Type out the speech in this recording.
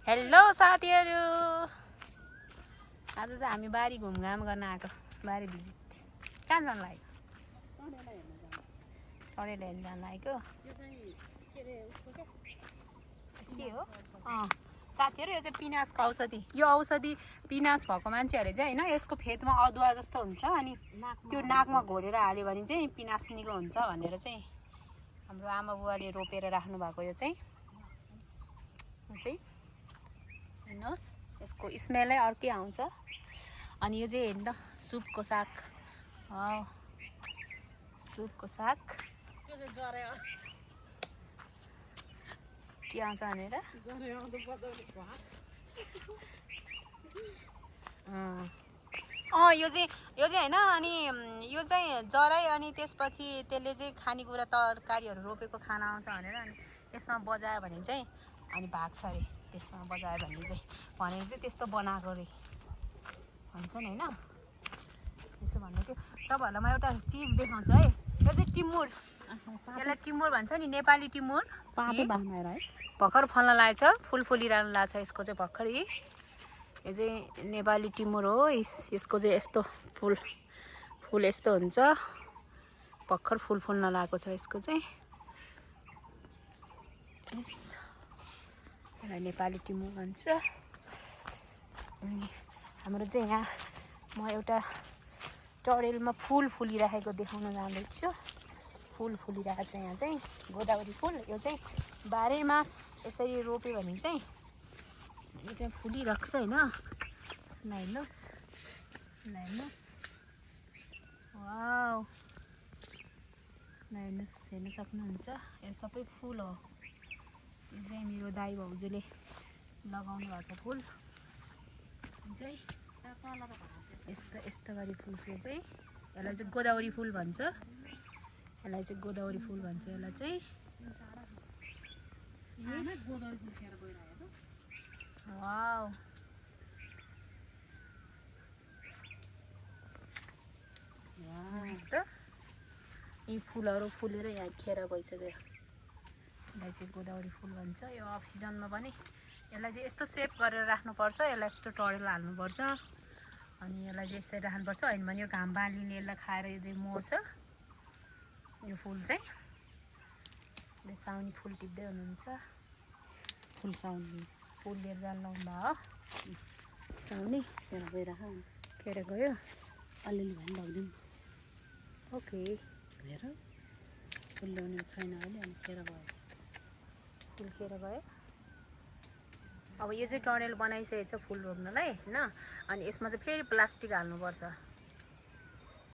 Hello साथीहरु, आज चाहिँ हामी बारी घुमघाम गर्न आएको। बारी भिजिट कहाँ जान लागेको? टरेल हेर्न जान लागेको। के हो? साथीहरु, यो चाहिँ पिनासको औषधि। यो औषधि पिनास भएको मान्छेहरुले चाहिँ हैन, यसको फेदमा अदुवा जस्तो हुन्छ अनि त्यो नाकमा घोरेर हाल्यो भने चाहिँ पिनास निको हुन्छ भनेर चाहिँ हाम्रो आमा बुवाले रोपेर राख्नु भएको। यो चाहिँ हेर्नुहोस्, यसको स्मेलै अर्कै आउँछ। अनि यो चाहिँ हेर्नु त, सुपको साग। सुपको साग के आउँछ भनेर यो चाहिँ हैन, अनि यो चाहिँ जरै अनि त्यसपछि त्यसले चाहिँ खानेकुरा तरकारीहरू रोपेको खाना आउँछ भनेर अनि यसमा बजायो भने चाहिँ अनि भाग्छ अरे। त्यसमा बजायो भने चाहिँ भनेर चाहिँ त्यस्तो बनाएको अरे भन्छन् हैन। त्यसो भन्नु थियो। तपाईहरुलाई म एउटा चीज देखाउँछु है। यो चाहिँ टिमुर, यसलाई टिमुर भन्छ नि, नेपाली टिमुर। पाते बाँधेर है, भर्खर फल्न लागेछ, फुल फुलिरहनु लाग्छ यसको चाहिँ भर्खरै। यो चाहिँ नेपाली टिमुर हो। यसको चाहिँ यस्तो फुल यस्तो हुन्छ, भर्खर फुल फुल्न लागेको छ यसको चाहिँ। यसलाई नेपाली टिमुर भन्छ। अनि हाम्रो चाहिँ यहाँ म एउटा टरेलमा फुल फुलिरहेको देखाउन जाँदैछु। फुल फुलिरहेको छ यहाँ चाहिँ गोदावरी फुल। यो चाहिँ 12 मास यसरी रोप्यो भने चाहिँ यो चाहिँ फुलिरहेको छ हैन। हेर्नुहोस्, वाउ, हेर्नुहोस्, हेर्न सक्नुहुन्छ। यो सबै फुल हो। यो चाहिँ मेरो दाइ भाउजूले लगाउनु भएको फुल चाहिँ यस्तो गरी फुल चाहिँ यसलाई चाहिँ गोदावरी फुल भन्छ। यसलाई चाहिँ गोदावरी फुल भन्छ। यसलाई चाहिँ वाउ, यस्तो यी फुलहरू फुलेर यहाँ खेर गइसक्यो। यसलाई चाहिँ गोदावरी फुल भन्छ। यो अफ सिजनमा पनि यसलाई चाहिँ यस्तो सेप गरेर राख्नुपर्छ। यसलाई यस्तो टरेल हाल्नुपर्छ अनि यसलाई चाहिँ यसरी राख्नुपर्छ। होइन भने यो घाम बालीले यसलाई खाएर यो चाहिँ मर्छ। यो फुल चाहिँ साउनी फुल टिप्दै हुनुहुन्छ। फुल साउनी फुल लिएर जान लाउँदा हो। साउनी खेर गइराख, खेर गयो अलिअलि भए पनि लाग्दैन। ओके, हेर फुल ल्याउने छैन अहिले, अनि खेर गयो, फुल खेर गयो। अब यो चाहिँ टनेल बनाइसकेको छ फुल रोप्नलाई हैन। अनि यसमा चाहिँ फेरि प्लास्टिक हाल्नुपर्छ।